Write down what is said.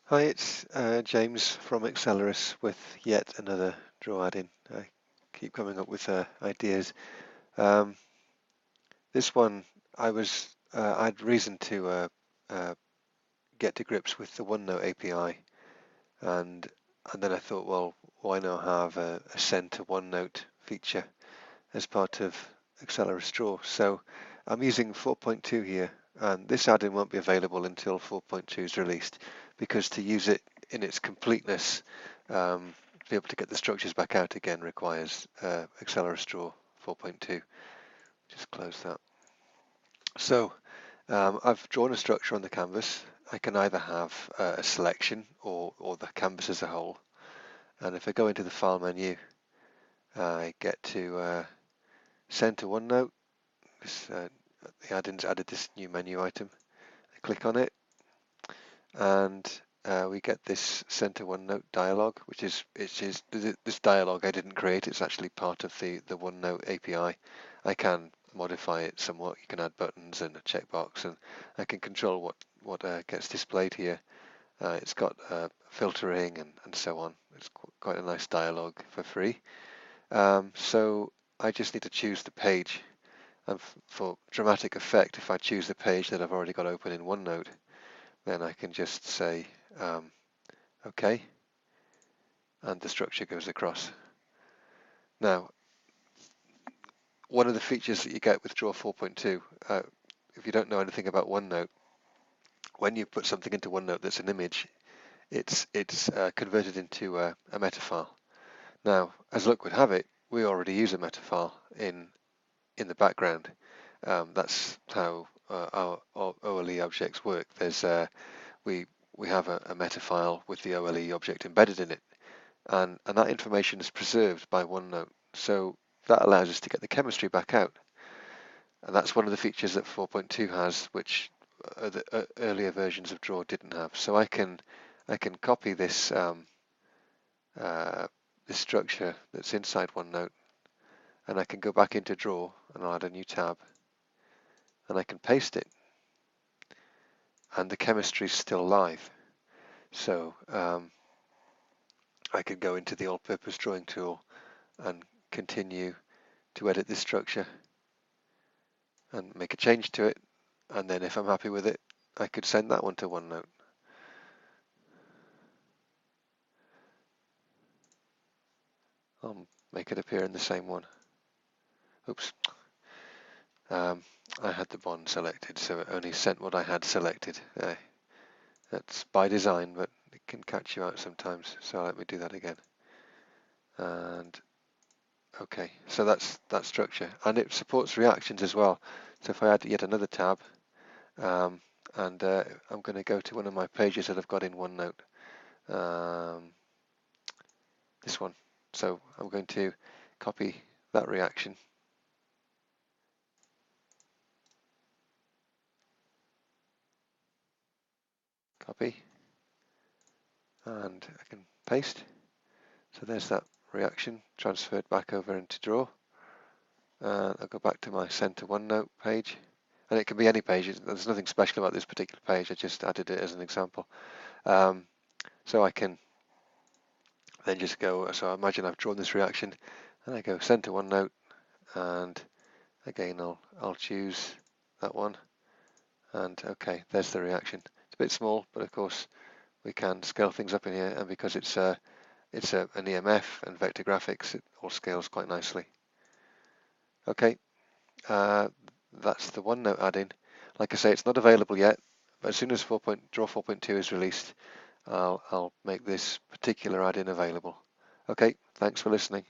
Hi, it's James from Accelrys with yet another draw add-in. I keep coming up with ideas. Um, this one, I had reason to get to grips with the OneNote API, and then I thought, well, why not have a send to OneNote feature as part of Accelrys Draw? So I'm using 4.2 here, and this add-in won't be available until 4.2 is released, because to use it in its completeness, to be able to get the structures back out again requires Accelrys Draw 4.2. Just close that. So I've drawn a structure on the canvas. I can either have a selection or the canvas as a whole. And if I go into the File menu, I get to Send to OneNote. The add-in's added this new menu item. I click on it, and we get this Send to OneNote dialog, which is this dialog I didn't create. It's actually part of the OneNote API. I can modify it somewhat. You can add buttons and a checkbox, and I can control what gets displayed here. It's got filtering and so on. It's quite a nice dialog for free. So I just need to choose the page. And for dramatic effect, if I choose the page that I've already got open in OneNote, then I can just say OK, and the structure goes across. Now, one of the features that you get with Draw 4.2, if you don't know anything about OneNote, when you put something into OneNote that's an image, it's converted into a metafile. Now, as luck would have it, we already use a metafile in the background. That's how our OLE objects work. There's we have a metafile with the OLE object embedded in it, and that information is preserved by OneNote. So that allows us to get the chemistry back out, and that's one of the features that 4.2 has, which the earlier versions of Draw didn't have. So I can copy this this structure that's inside OneNote, and I can go back into Draw and I'll add a new tab, and I can paste it, and the chemistry is still live. So I can go into the all-purpose drawing tool and continue to edit this structure and make a change to it, and then if I'm happy with it, I could send that one to OneNote. I'll make it appear in the same one. Oops. I had the bond selected, so it only sent what I had selected. That's by design, but it can catch you out sometimes, so let me do that again. And okay, so that's that structure, and it supports reactions as well. So if I add yet another tab, and I'm going to go to one of my pages that I've got in OneNote, this one. So I'm going to copy that reaction, copy, and I can paste. So there's that reaction transferred back over into Draw. And I'll go back to my Send to OneNote page, and it can be any page. There's nothing special about this particular page. I just added it as an example. So I can then just go, so I imagine I've drawn this reaction, and I go Send to OneNote, and again I'll choose that one, and okay, there's the reaction. It's a bit small, but of course we can scale things up in here, and because it's an EMF and vector graphics, it all scales quite nicely. Okay, that's the OneNote add-in. Like I say, it's not available yet, but as soon as Draw 4.2 is released, I'll make this particular add-in available. Okay, thanks for listening.